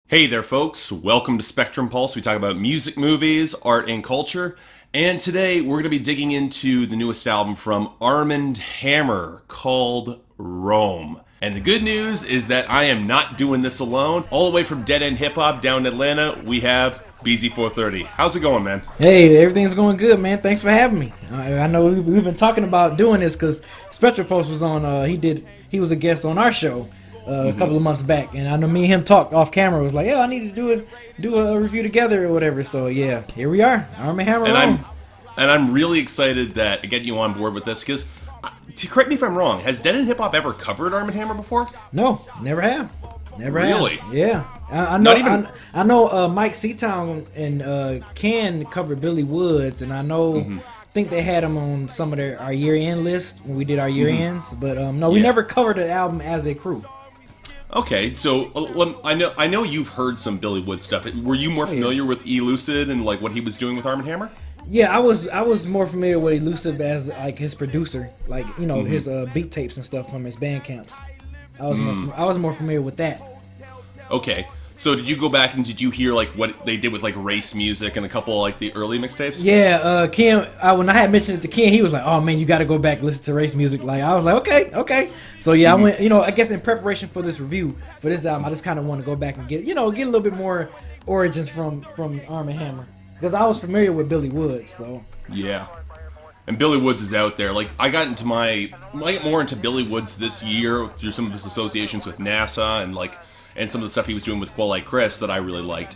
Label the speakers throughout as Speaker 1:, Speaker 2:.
Speaker 1: Hey there, folks. Welcome to Spectrum Pulse. We talk about music, movies, art, and culture. And today we're going to be digging into the newest album from Armand Hammer called Rome. And the good news is that I am not doing this alone. All the way from Dead End Hip Hop down in Atlanta, we have Beezy430. How's it going, man?
Speaker 2: Hey, everything's going good, man. Thanks for having me. I know we've been talking about doing this because Spectrum Pulse was on. He was a guest on our show. A couple of months back, and I know me and him talked off camera. Was like, yeah, I need to do a review together or whatever. So yeah, here we are, Armand Hammer.
Speaker 1: And I'm really excited that I get you on board with this because, correct me if I'm wrong, has Dead End Hip Hop ever covered Armand Hammer before?
Speaker 2: No, never have. Never
Speaker 1: really?
Speaker 2: have. Yeah, I know. I know. Mike Seatown and Ken covered Billy Woods, and I know. Think they had him on some of our year-end list when we did our year-ends, but no, we never covered the album as a crew.
Speaker 1: Okay, so I know you've heard some Billy Woods stuff. Were you more familiar with Elucid and like what he was doing with Armand Hammer?
Speaker 2: Yeah, I was more familiar with Elucid as like his producer, like his beat tapes and stuff from his band camps. I was more familiar with that.
Speaker 1: Okay, so did you go back and did you hear like what they did with like race music and a couple of, like the early mixtapes?
Speaker 2: Yeah, Ken. When I had mentioned it to Ken, he was like, "Oh man, you got to go back and listen to race music." Like I was like, "Okay." So yeah, I went. I guess in preparation for this review for this album, I just kind of want to go back and get a little bit more origins from Armand Hammer because I was familiar with Billy Woods. So
Speaker 1: yeah. And Billy Woods is out there. Like I got into more into Billy Woods this year through some of his associations with NASA and some of the stuff he was doing with Quelle that I really liked.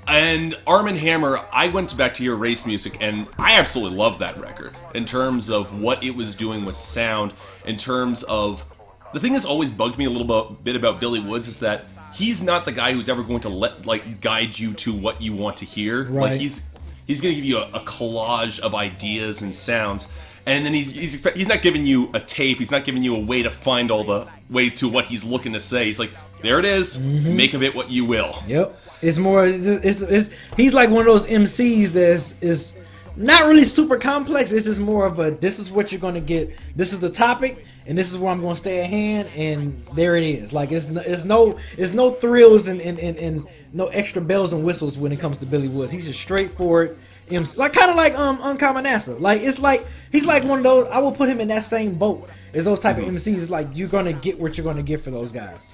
Speaker 1: And Armand Hammer, I went back to your race music, and I absolutely love that record in terms of what it was doing with sound, in terms of... The thing that's always bugged me a little bit about Billy Woods is that he's not the guy who's ever going to guide you to what you want to hear.
Speaker 2: Right.
Speaker 1: Like, he's going to give you a collage of ideas and sounds, and then he's not giving you a tape, he's not giving you a way to find all the way to what he's looking to say. He's like, there it is, make of it what you will.
Speaker 2: Yep. It's more. He's like one of those MCs that is not really super complex. It's just more of a. This is what you're gonna get. This is the topic, and this is where I'm gonna stay at hand, and there it is. Like it's no thrills and no extra bells and whistles when it comes to Billy Woods. He's just straightforward MC, like kind of like Uncommon NASA. Like it's like he's like one of those. I will put him in that same boat as those type of MCs. Like you're gonna get what you're gonna get for those guys.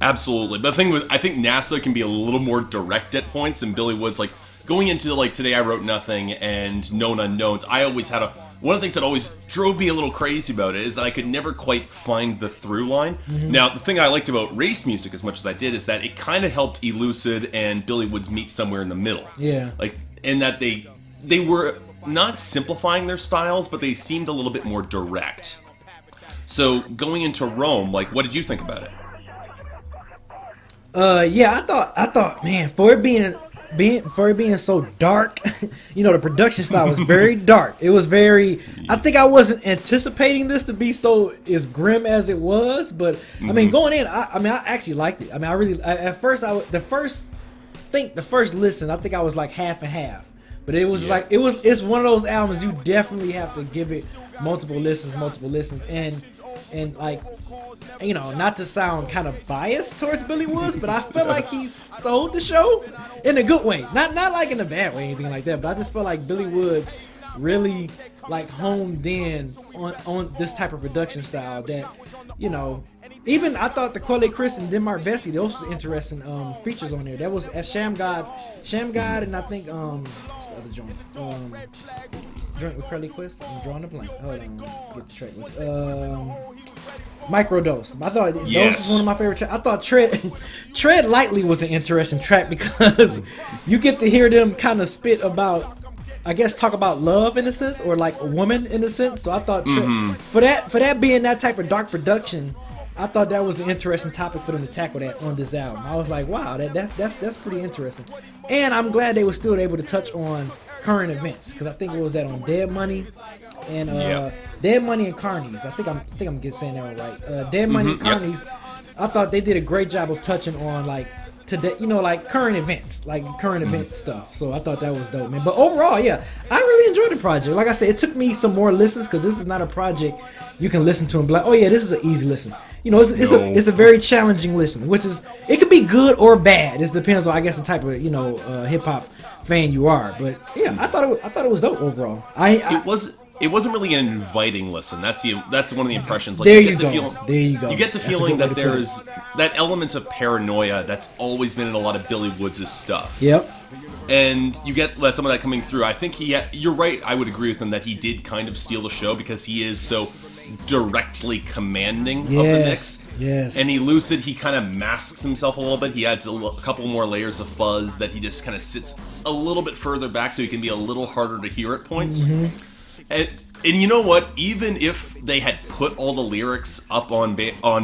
Speaker 1: Absolutely, but the thing with I think NASA can be a little more direct at points, and Billy Woods, like going into like Today I Wrote Nothing and Known Unknowns, I always had one of the things that always drove me a little crazy about it is that I could never quite find the through line. Now, the thing I liked about race music as much as I did is that it kind of helped Elucid and Billy Woods meet somewhere in the middle.
Speaker 2: Yeah,
Speaker 1: like in that they were not simplifying their styles, but they seemed a little bit more direct. So going into Rome, like what did you think about it?
Speaker 2: Yeah, I thought, man, for it being so dark, the production style was very dark. It was very. I think I wasn't anticipating this to be so as grim as it was, but I mean, going in, I actually liked it. I mean, at first, the first listen, I think I was like half and half, but it was it's one of those albums you definitely have to give it multiple listens, and like. Not to sound kind of biased towards Billy Woods, but I feel like he stole the show in a good way. Not like in a bad way or anything like that, but I just feel like Billy Woods really like honed in on this type of production style that, even I thought the Quelle and Denmark Vessey, those was interesting features on there. That was at Shammgod, and I think what's the other joint? Joint with Quelle. I'm drawing a blank. Hold on, get the track list. Microdose. I thought Dose was one of my favorite tracks. I thought Tread Lightly was an interesting track because you get to hear them kind of spit about, I guess, talk about love in a sense, or like a woman in a sense. So I thought for that being that type of dark production, I thought that was an interesting topic for them to tackle that on this album. I was like, wow, that's pretty interesting. And I'm glad they were still able to touch on current events because I think it was that on Dead Money and Dead Money and Carnies. I think I'm saying that one right. Dead Money and Carnies. I thought they did a great job of touching on like today, you know, like current events, like current event stuff. So I thought that was dope, man. But overall, yeah, I really enjoyed the project. Like I said, it took me some more listens because this is not a project you can listen to and be like, oh yeah, this is an easy listen. You know, it's a very challenging listen, which is, it could be good or bad. It depends on, I guess, the type of, you know, hip hop fan you are. But yeah, I thought it was dope overall.
Speaker 1: It wasn't really an inviting listen. That's one of the impressions. Like,
Speaker 2: there you go. There you go.
Speaker 1: You get the feeling that there's that element of paranoia that's always been in a lot of Billy Woods' stuff.
Speaker 2: Yep.
Speaker 1: And you get some of that coming through. I think you're right. I would agree with him that he did kind of steal the show because he is so directly commanding of the mix.
Speaker 2: Yes.
Speaker 1: And Elucid, he kind of masks himself a little bit. He adds a couple more layers of fuzz that he just kind of sits a little bit further back so he can be a little harder to hear at points.
Speaker 2: Mm-hmm.
Speaker 1: And you know what? Even if they had put all the lyrics up on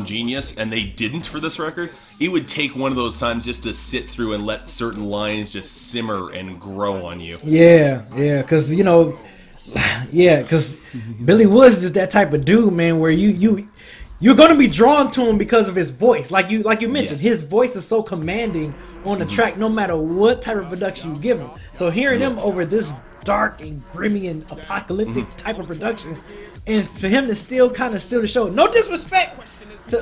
Speaker 1: Genius and they didn't for this record, it would take one of those times just to sit through and let certain lines just simmer and grow on you.
Speaker 2: Yeah, because you know, because Billy Woods is that type of dude, man, where you're gonna be drawn to him because of his voice, like you mentioned. His voice is so commanding on the track, no matter what type of production you give him. So hearing him over this dark and grimy and apocalyptic type of production, and for him to still kind of steal the show. No disrespect to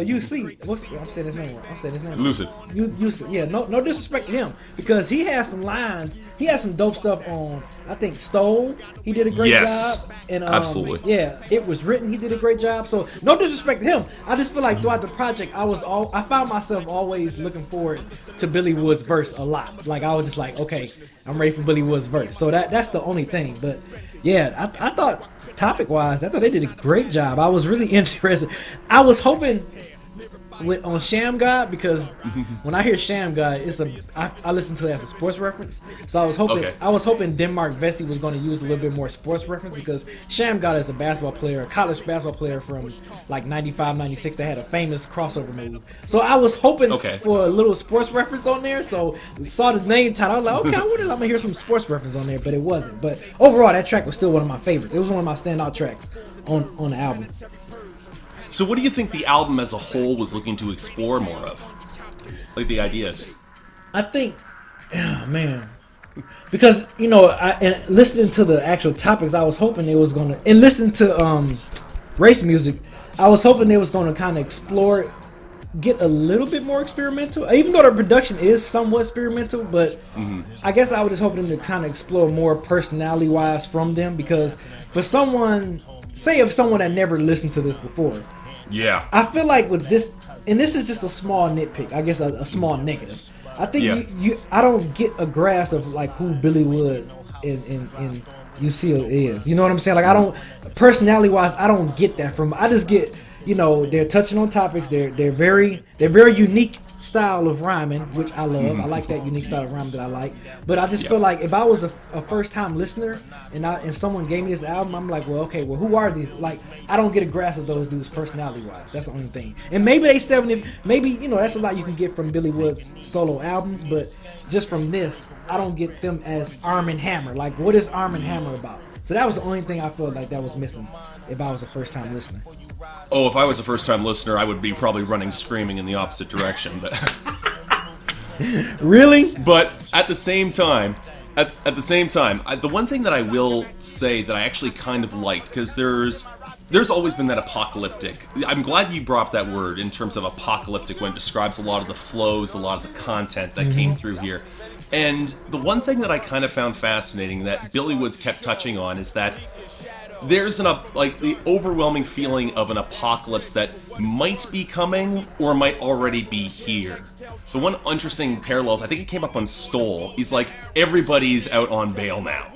Speaker 2: UC. I'm saying his name.
Speaker 1: Lucid.
Speaker 2: Lucid. Yeah. No disrespect to him because he has some lines. He has some dope stuff on. I think Stole. He did a great job. And
Speaker 1: absolutely.
Speaker 2: Yeah. It Was Written. He did a great job. So no disrespect to him. I just feel like throughout the project, I found myself always looking forward to Billy Woods' verse a lot. Like I was just like, okay, I'm ready for Billy Woods' verse. So that's the only thing. But yeah, I thought topic-wise, I thought they did a great job. I was really interested. I was hoping on Shammgod because when I hear Shammgod, I listen to it as a sports reference. So I was hoping Denmark Vessey was going to use a little bit more sports reference because Shammgod is a college basketball player from like 95, 96 that had a famous crossover move. So I was hoping for a little sports reference on there. So we saw the name title. I was like, okay, I wonder if I'm gonna hear some sports reference on there, but it wasn't. But overall, that track was still one of my favorites. It was one of my standout tracks on the album.
Speaker 1: So what do you think the album as a whole was looking to explore more of? Like the ideas?
Speaker 2: I think, man, because, you know, and listening to the actual topics, I was hoping it was going to, and listening to race music, I was hoping they was going to kind of explore, get a little bit more experimental. Even though the production is somewhat experimental, but I guess I was just hoping them to kind of explore more personality-wise from them because for someone, say if someone had never listened to this before,
Speaker 1: yeah,
Speaker 2: I feel like with this, and this is just a small nitpick, I guess a small negative. I think I don't get a grasp of like who Billy Woods and UC is. You know what I'm saying? Like I don't, personality wise, I don't get that from. I just get, you know, they're touching on topics. They're very unique style of rhyming, which I love. I like that unique style of rhyming that I like. But I just feel like if I was a first time listener and if someone gave me this album, I'm like, well, okay, well, who are these? Like, I don't get a grasp of those dudes personality wise. That's the only thing. And maybe maybe, you know, that's a lot you can get from Billy Woods solo albums, but just from this, I don't get them as Arm and Hammer. Like, what is Arm and Hammer about? So that was the only thing I felt like that was missing if I was a first time listener.
Speaker 1: Oh, if I was a first-time listener, I would be probably running screaming in the opposite direction. But
Speaker 2: really?
Speaker 1: But at the same time, the one thing that I will say that I actually kind of liked, because there's always been that apocalyptic. I'm glad you brought up that word in terms of apocalyptic when it describes a lot of the flows, a lot of the content that came through here. And the one thing that I kind of found fascinating that Billy Woods kept touching on is that there's the overwhelming feeling of an apocalypse that might be coming or might already be here. So one interesting parallels, I think it came up on Stole, is like everybody's out on bail now.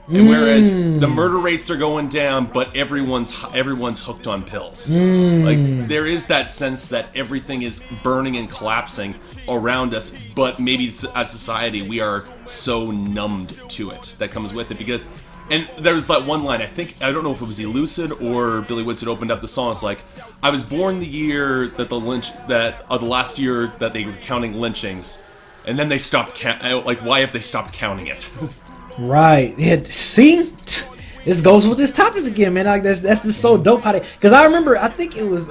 Speaker 1: And whereas the murder rates are going down, but everyone's hooked on pills. Like there is that sense that everything is burning and collapsing around us, but maybe as society we are so numbed to it that comes with it because. And there was that one line, I don't know if it was Elucid or Billy Woods had opened up the song. It's like, I was born the year that the last year that they were counting lynchings, and then they stopped why have they stopped counting it?
Speaker 2: Right. Yeah, see? this goes with this topics again, man. Like that's just so dope how they. Because I remember, I think it was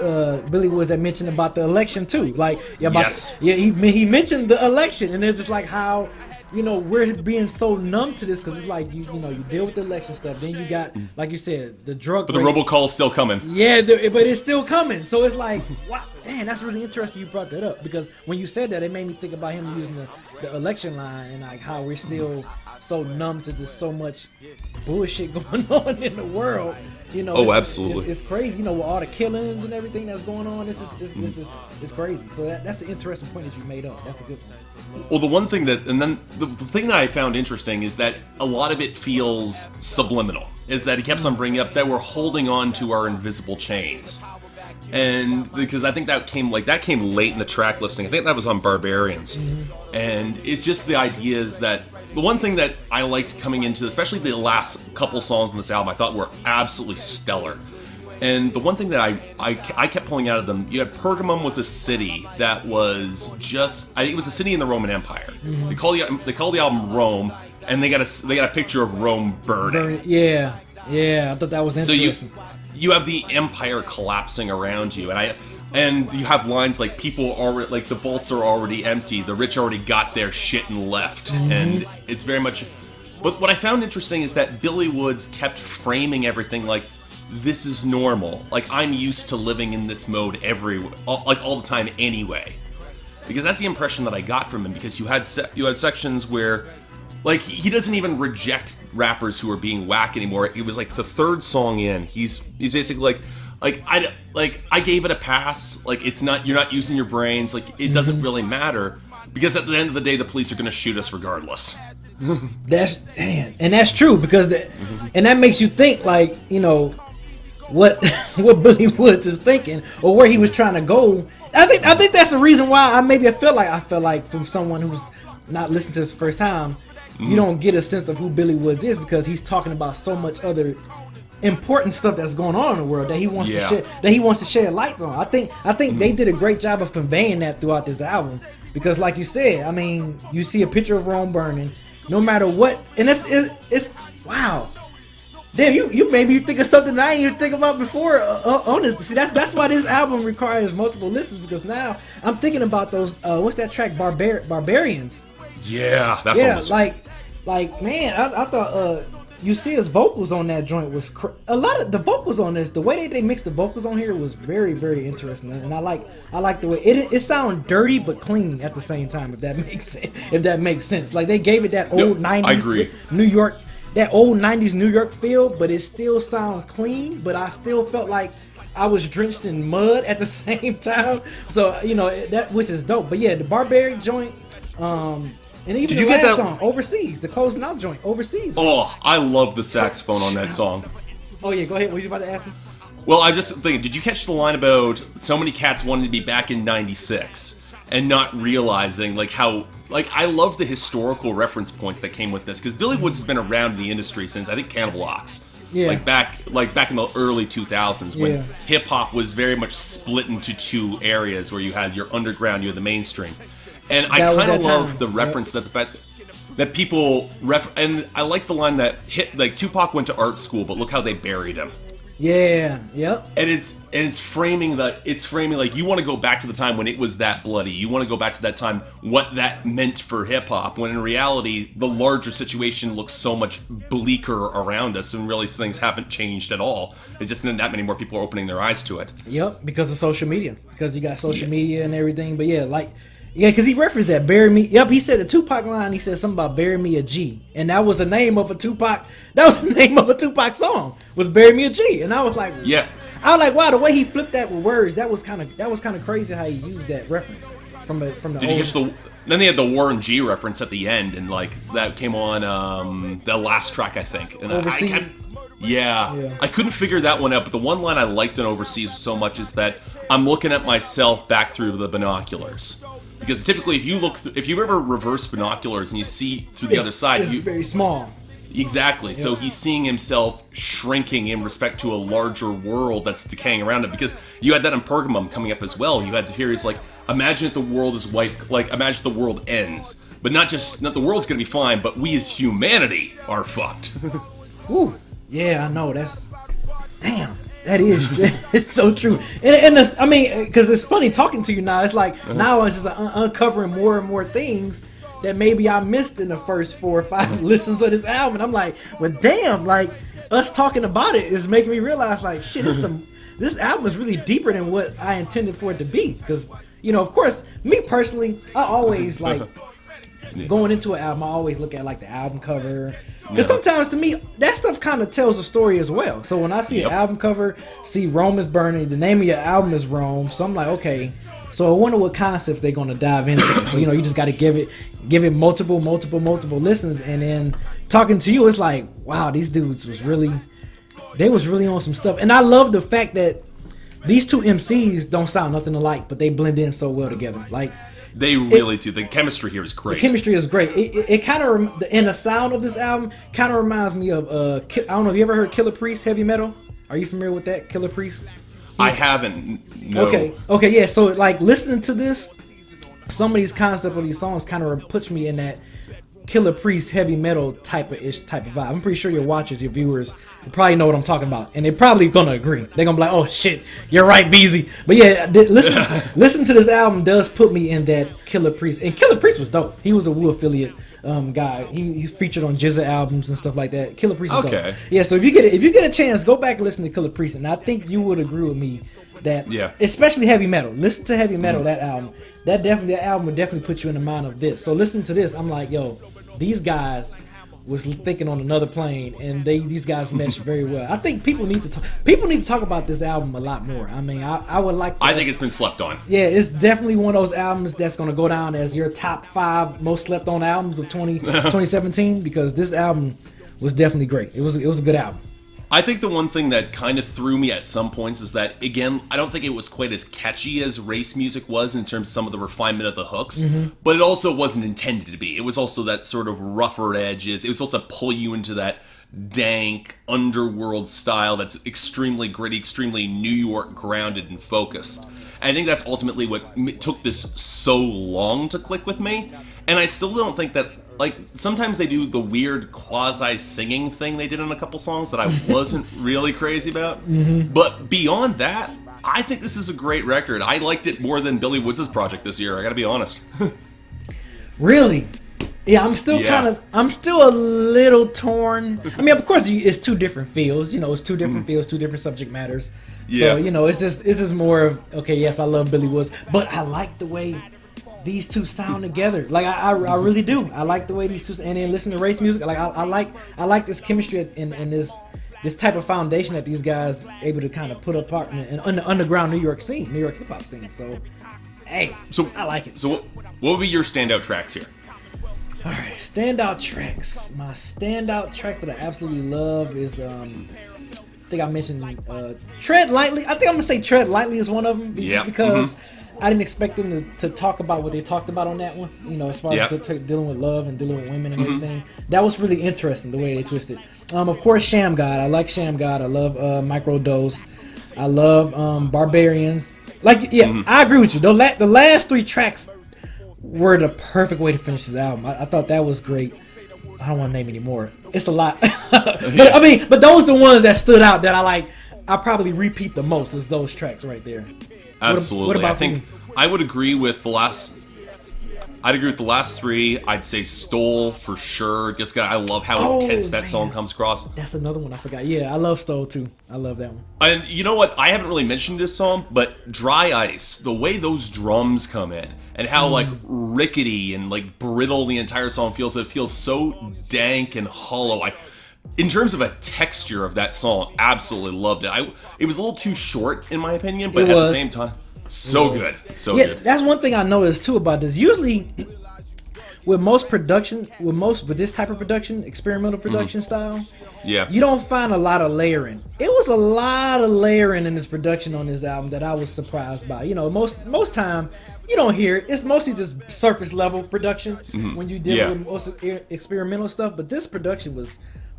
Speaker 2: Billy Woods that mentioned about the election too. Like he mentioned the election, and it's just like how. We're being so numb to this because it's like you deal with the election stuff. Then you got, like you said, the drug.
Speaker 1: But the robocall is still coming.
Speaker 2: Yeah, but it's still coming. So it's like, wow, man, that's really interesting. You brought that up because when you said that, it made me think about him using the election line and like how we're still so numb to just so much bullshit going on in the world.
Speaker 1: Absolutely,
Speaker 2: it's crazy. With all the killings and everything that's going on, it's crazy. So that's the interesting point that you made up. That's a good one.
Speaker 1: Well, the one thing that, and then the thing that I found interesting is that a lot of it feels subliminal. Is that he keeps on bringing up that we're holding on to our invisible chains, and because I think that came late in the track listing. I think that was on Barbarians, and it's just the idea is that the one thing that I liked coming into, especially the last couple songs on this album, I thought were absolutely stellar. And the one thing that I kept pulling out of them, you had Pergamum was a city that was just, I think it was a city in the Roman Empire. They call the album Rome, and they got a picture of Rome burning.
Speaker 2: Yeah, I thought that was interesting.
Speaker 1: So you have the empire collapsing around you, and you have lines like people already, like the vaults are already empty, the rich already got their shit and left, and it's very much. But what I found interesting is that Billy Woods kept framing everything like, this is normal. Like, I'm used to living in this mode all the time anyway. Because that's the impression that I got from him, because you had sections where, like, he doesn't even reject rappers who are being whack anymore. It was like the third song in, he's basically like I gave it a pass. Like, it's not, you're not using your brains. Like, it doesn't really matter, because at the end of the day, the police are going to shoot us regardless.
Speaker 2: That's true, because and that makes you think, like, what Billy Woods is thinking or where he was trying to go. I think that's the reason why I feel like from someone who's not listening to this first time, you don't get a sense of who Billy Woods is, because he's talking about so much other important stuff that's going on in the world that he wants to shed light on. I think they did a great job of conveying that throughout this album, because like you said, I mean, you see a picture of Rome burning, no matter what, and it's wow. Damn, you made me think of something I ain't even think about before on this. See, that's why this album requires multiple listens, because now I'm thinking about those. What's that track, Barbarians?
Speaker 1: Yeah, that's almost...
Speaker 2: like man, I thought you see his vocals on that joint was a lot of the vocals on this. The way they mixed the vocals on here was very, very interesting, and I like the way it sounds dirty but clean at the same time. If that makes sense. Like, they gave it that old 90s New York. That old 90s New York feel, but it still sound clean, but I still felt like I was drenched in mud at the same time. So, that, which is dope. But yeah, the Barbarian joint, and even the last song, Overseas, the closing out joint, Overseas.
Speaker 1: Oh, I love the saxophone on that song.
Speaker 2: Oh yeah, go ahead. What were you about to ask me?
Speaker 1: Well, I'm just thinking, did you catch the line about so many cats wanted to be back in 96? And not realizing, like, how, like, I love the historical reference points that came with this, because Billy Woods has been around in the industry since, I think, Cannibal Ox. Yeah. Like, back in the early 2000s, when hip-hop was very much split into two areas, where you had your underground, you had the mainstream. And I kind of love the reference that the fact that people, and I like the line that Tupac went to art school, but look how they buried him.
Speaker 2: Yeah, yep.
Speaker 1: And it's framing like, you want to go back to the time when it was that bloody. You want to go back to that time, what that meant for hip hop, when in reality the larger situation looks so much bleaker around us, and really things haven't changed at all. It's just that many more people are opening their eyes to it.
Speaker 2: Yep, because of social media. Because you got social media and everything. But yeah, because he referenced that, bury me. Yep, he said the Tupac line. He said something about bury me a G, and that was the name of a Tupac. That was the name of a Tupac song. Was bury me a G, and I was like,
Speaker 1: yeah.
Speaker 2: I was like, wow, the way he flipped that with words, that was kind of crazy how he used that reference from the.
Speaker 1: Did you catch the? Then they had the Warren G reference at the end, and like that came on the last track, I think. And I couldn't figure that one out. But the one line I liked in Overseas so much is that I'm looking at myself back through the binoculars. Because typically, if you ever reverse binoculars and you see through the other side,
Speaker 2: it's very small.
Speaker 1: Exactly. Yep. So he's seeing himself shrinking in respect to a larger world that's decaying around him. Because you had that in Pergamum coming up as well. You had to hear he's like, imagine if the world is wiped. Like, imagine if the world ends, but not the world's gonna be fine, but we as humanity are fucked.
Speaker 2: Ooh. Yeah, I know. That's damn. That is it's so true. And this, I mean, because it's funny talking to you now. It's like now I'm just uncovering more and more things that maybe I missed in the first 4 or 5 listens of this album. And I'm like, well, damn, like us talking about it is making me realize, like, shit, this album is really deeper than what I intended for it to be. Because, you know, of course, me personally, I always like going into an album. I always look at like the album cover. Because sometimes to me, that stuff kind of tells a story as well. So when I see an album cover, see Rome is Burning, the name of your album is Rome. So I'm like, okay. So I wonder what concepts they're going to dive into. So, you know, you just got to give it multiple listens. And then talking to you, it's like, wow, these dudes was really on some stuff. And I love the fact that these two MCs don't sound nothing alike, but they blend in so well together. Like,
Speaker 1: they really do. The chemistry here is great.
Speaker 2: The chemistry is great. It kind of, and the sound of this album kind of reminds me of, I don't know, have you ever heard Killer Priest Heavy Metal? Are you familiar with that, Killer Priest?
Speaker 1: I haven't. No.
Speaker 2: Okay, yeah. So like listening to this, some of these concepts of these songs kind of puts me in that Killer Priest Heavy Metal type of vibe. I'm pretty sure your watchers, your viewers, probably know what I'm talking about, and they're probably gonna agree. They're gonna be like, "Oh shit, you're right, Beezy." But yeah, listen to this album does put me in that Killer Priest, and Killer Priest was dope. He was a Wu affiliate guy. He's featured on Jizza albums and stuff like that. Killer Priest is dope. Yeah, so if you get a chance, go back and listen to Killer Priest, and I think you would agree with me that, especially Heavy Metal. Listen to Heavy Metal, that album. That album would definitely put you in the mind of this. So listen to this. I'm like, yo, these guys was thinking on another plane, and these guys mesh very well. I think people need to talk about this album a lot more. I mean, I would like.
Speaker 1: I think it's been slept on.
Speaker 2: Yeah, it's definitely one of those albums that's going to go down as your top 5 most slept on albums of 2017 because this album was definitely great. It was a good album.
Speaker 1: I think the one thing that kind of threw me at some points is that, again, I don't think it was quite as catchy as race music was in terms of some of the refinement of the hooks, but it also wasn't intended to be. It was also that sort of rougher edges. It was supposed to pull you into that dank underworld style that's extremely gritty, extremely New York grounded and focused. And I think that's ultimately what took this so long to click with me. And I still don't think that, like, sometimes they do the weird quasi-singing thing they did on a couple songs that I wasn't really crazy about. But beyond that, I think this is a great record. I liked it more than Billy Woods' project this year, I gotta be honest.
Speaker 2: Really? Yeah, I'm still a little torn. I mean, of course, it's 2 different feels. You know, it's 2 different feels, 2 different subject matters. So, you know, it's just more of, okay, yes, I love Billy Woods, but I like the way these 2 sound together. Like I really do. I like the way these 2, and then listen to race music. Like I like this chemistry and this type of foundation that these guys able to kind of put apart in the underground New York scene, New York hip hop scene. So, hey, I like it.
Speaker 1: So what would be your standout tracks here?
Speaker 2: All right, standout tracks. My standout tracks that I absolutely love is I think I mentioned Tread Lightly. I think I'm gonna say Tread Lightly is one of them, just because I didn't expect them to talk about what they talked about on that one. You know, as far as dealing with love and dealing with women and everything. That was really interesting the way they twisted. Of course, Shammgod. I like Shammgod. I love Microdose. I love Barbarians. Like, I agree with you. The last 3 tracks were the perfect way to finish this album. I thought that was great. I don't want to name any more. It's a lot. But those are the ones that stood out that I probably repeat the most is those tracks right there.
Speaker 1: Absolutely.
Speaker 2: What about
Speaker 1: I think I would agree with the last. I'd agree with the last 3. I'd say Stole for sure. Just I love how intense that song comes across.
Speaker 2: That's another one I forgot. Yeah, I love Stole too. I love that one.
Speaker 1: And you know what? I haven't really mentioned this song, but Dry Ice, the way those drums come in and how like rickety and like brittle the entire song feels. It feels so dank and hollow. In terms of a texture of that song, absolutely loved it. It was a little too short in my opinion, but at the same time, so good. So good.
Speaker 2: That's one thing I noticed too about this. Usually with this type of production, experimental production style, you don't find a lot of layering. It was a lot of layering in this production on this album that I was surprised by. You know, most time you don't hear it. It's mostly just surface level production when you deal with most experimental stuff. But this production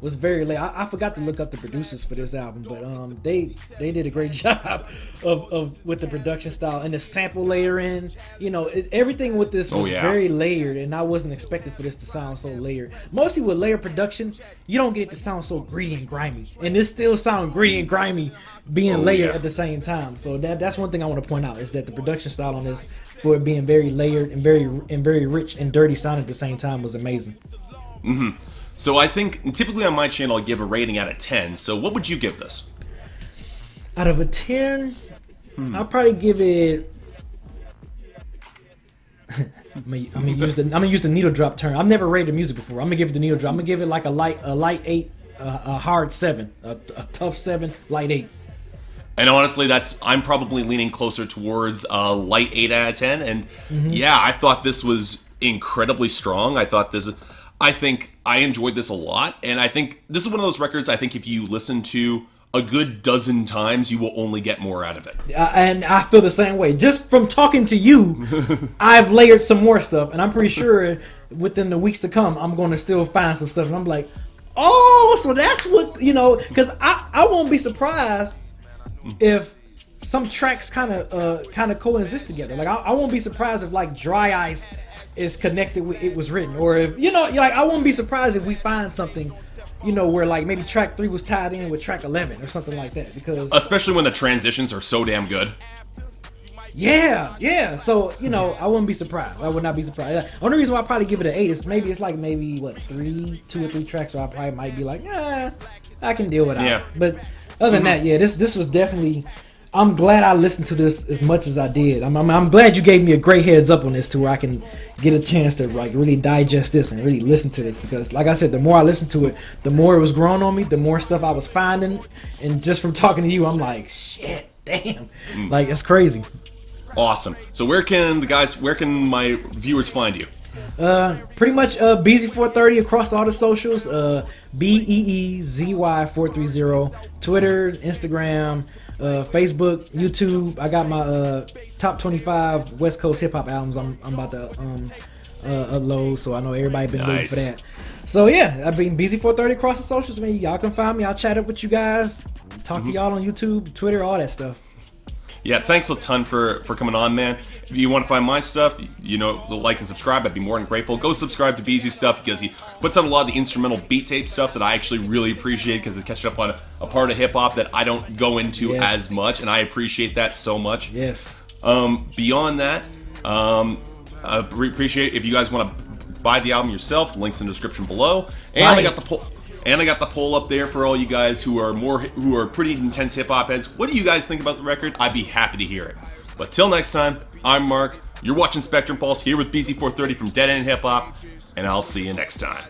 Speaker 2: was very late. I forgot to look up the producers for this album, but they did a great job of with the production style and the sample layering. You know, everything with this was very layered, and I wasn't expecting for this to sound so layered. Mostly with layered production, you don't get it to sound so gritty and grimy, and this still sound gritty and grimy being layered at the same time. So that's one thing I want to point out, is that the production style on this, for it being very layered and very rich and dirty sound at the same time, was amazing.
Speaker 1: So I think typically on my channel I give a rating out of 10. So what would you give this?
Speaker 2: Out of a 10, I'll probably give it. I'm gonna use the needle drop term. I've never rated music before. I'm gonna give it the needle drop. I'm gonna give it like a light 8, a hard 7, a tough 7, light 8.
Speaker 1: And honestly, I'm probably leaning closer towards a light 8 out of 10. And yeah, I thought this was incredibly strong. I think I enjoyed this a lot, and I think this is one of those records I think if you listen to a good dozen times, you will only get more out of it.
Speaker 2: And I feel the same way. Just from talking to you, I've layered some more stuff, and I'm pretty sure within the weeks to come, I'm going to still find some stuff, and I'm like, oh, so that's what, you know, because I won't be surprised if some tracks kind of coexist together. Like I won't be surprised if like Dry Ice is connected with It Was Written, or if, you know, like I won't be surprised if we find something, you know, where like maybe track 3 was tied in with track 11 or something like that, because
Speaker 1: especially when the transitions are so damn good.
Speaker 2: Yeah. So, you know, I wouldn't be surprised. I would not be surprised. The only reason why I probably give it an 8 is maybe it's like what, 2 or 3 tracks where I probably might be like, I can deal with that.
Speaker 1: Yeah.
Speaker 2: But other than that, yeah, this was definitely. I'm glad I listened to this as much as I did. I'm glad you gave me a great heads up on this, to where I can get a chance to like really digest this and really listen to this, because like I said, the more I listened to it, the more it was growing on me, the more stuff I was finding, and just from talking to you, I'm like, shit, damn, like it's crazy.
Speaker 1: Awesome. So where can my viewers find you?
Speaker 2: Pretty much Beezy430 across all the socials. BEEZY430, Twitter, Instagram, Facebook, YouTube. I got my top 25 West Coast hip hop albums I'm about to upload, so I know everybody been waiting for that. So yeah, I've been Beezy430 across the socials, man. Y'all can find me. I'll chat up with you guys, talk to y'all on YouTube, Twitter, all that stuff.
Speaker 1: Yeah, thanks a ton for coming on, man. If you want to find my stuff, you know, like and subscribe. I'd be more than grateful. Go subscribe to Beezy's stuff, because he puts out a lot of the instrumental beat tape stuff that I actually really appreciate, because it's catching up on a part of hip-hop that I don't go into as much, and I appreciate that so much.
Speaker 2: Yes.
Speaker 1: Beyond that, I appreciate if you guys want to buy the album yourself. Links in the description below. And I got the poll. And I got the poll up there for all you guys who are pretty intense hip-hop heads. What do you guys think about the record? I'd be happy to hear it. But till next time, I'm Mark. You're watching Spectrum Pulse here with Beezy430 from Dead End Hip Hop, and I'll see you next time.